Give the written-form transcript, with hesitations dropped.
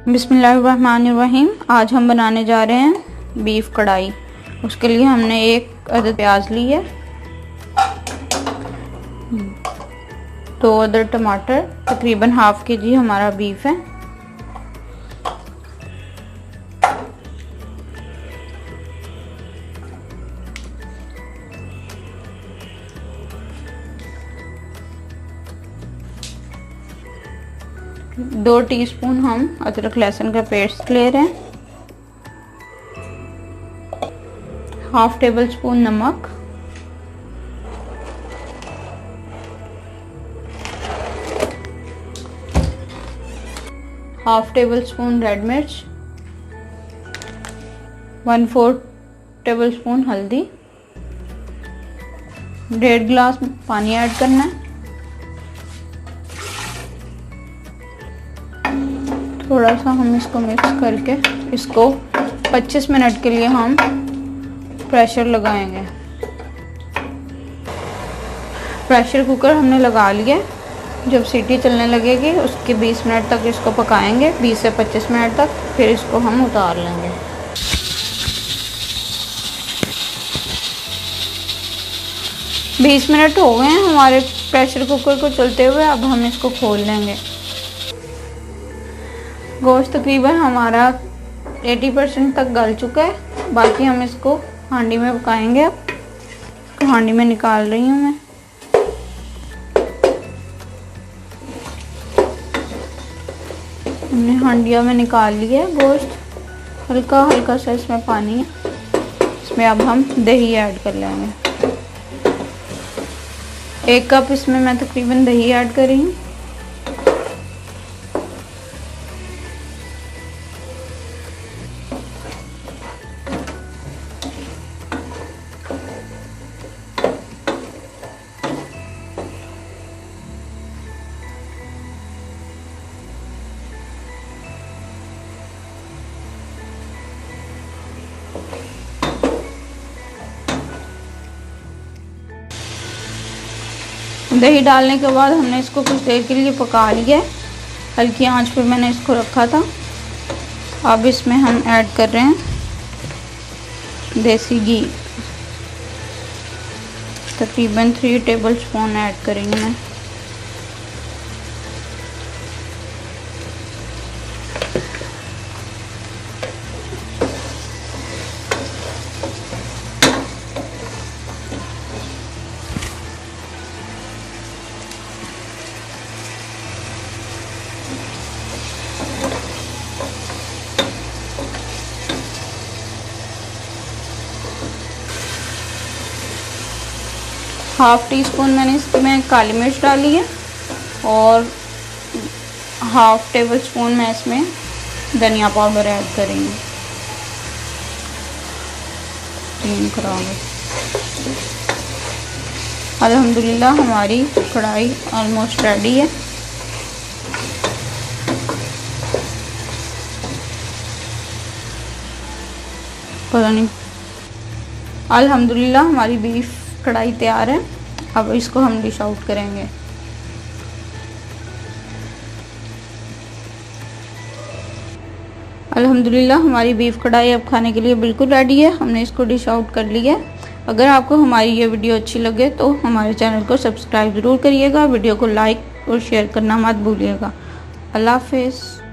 बिस्मिल्लाहिर्रहमानिर्रहीम। आज हम बनाने जा रहे हैं बीफ कढ़ाई। उसके लिए हमने एक अदद प्याज ली है, 2 अदद टमाटर, तकरीबन हाफ के जी हमारा बीफ है। दो टीस्पून हम अदरक लहसुन का पेस्ट ले रहे हैं, हाफ टेबल स्पून नमक, हाफ टेबल स्पून रेड मिर्च, 1/4 टेबल स्पून हल्दी, 1.5 गिलास पानी ऐड करना है। थोड़ा सा हम इसको मिक्स करके इसको 25 मिनट के लिए हम प्रेशर लगाएंगे। प्रेशर कुकर हमने लगा लिया। जब सीटी चलने लगेगी उसके 20 मिनट तक इसको पकाएंगे, 20 से 25 मिनट तक। फिर इसको हम उतार लेंगे। बीस मिनट हो गए हैं हमारे प्रेशर कुकर को चलते हुए। अब हम इसको खोल लेंगे। गोश्त तकरीबन हमारा 80% तक गल चुका है। बाकी हम इसको हांडी में पकाएंगे। अब हांडी में निकाल रही हूँ मैं। हमने हांडिया में निकाल लिया है गोश्त। हल्का हल्का सा इसमें पानी है। इसमें अब हम दही ऐड कर लेंगे। 1 कप इसमें मैं तकरीबन दही ऐड कर रही हूँ। दही डालने के बाद हमने इसको कुछ देर के लिए पका लिया है। हल्की आंच पर मैंने इसको रखा था। अब इसमें हम ऐड कर रहे हैं देसी घी। तकरीबन 3 टेबल स्पून ऐड करेंगे मैं। हाफ टी स्पून मैंने इसमें काली मिर्च डाली है और हाफ टेबल स्पून मैं इसमें धनिया पाउडर ऐड करेंगे। अल्हम्दुलिल्लाह हमारी कढ़ाई ऑलमोस्ट रेडी है। पता नहीं, अल्हम्दुलिल्लाह हमारी बीफ कढ़ाई तैयार है। अब इसको हम डिश आउट करेंगे। अल्हम्दुलिल्लाह हमारी बीफ कढ़ाई अब खाने के लिए बिल्कुल रेडी है। हमने इसको डिश आउट कर लिया है। अगर आपको हमारी ये वीडियो अच्छी लगे तो हमारे चैनल को सब्सक्राइब ज़रूर करिएगा। वीडियो को लाइक और शेयर करना मत भूलिएगा। अल्लाह हाफ़िज़।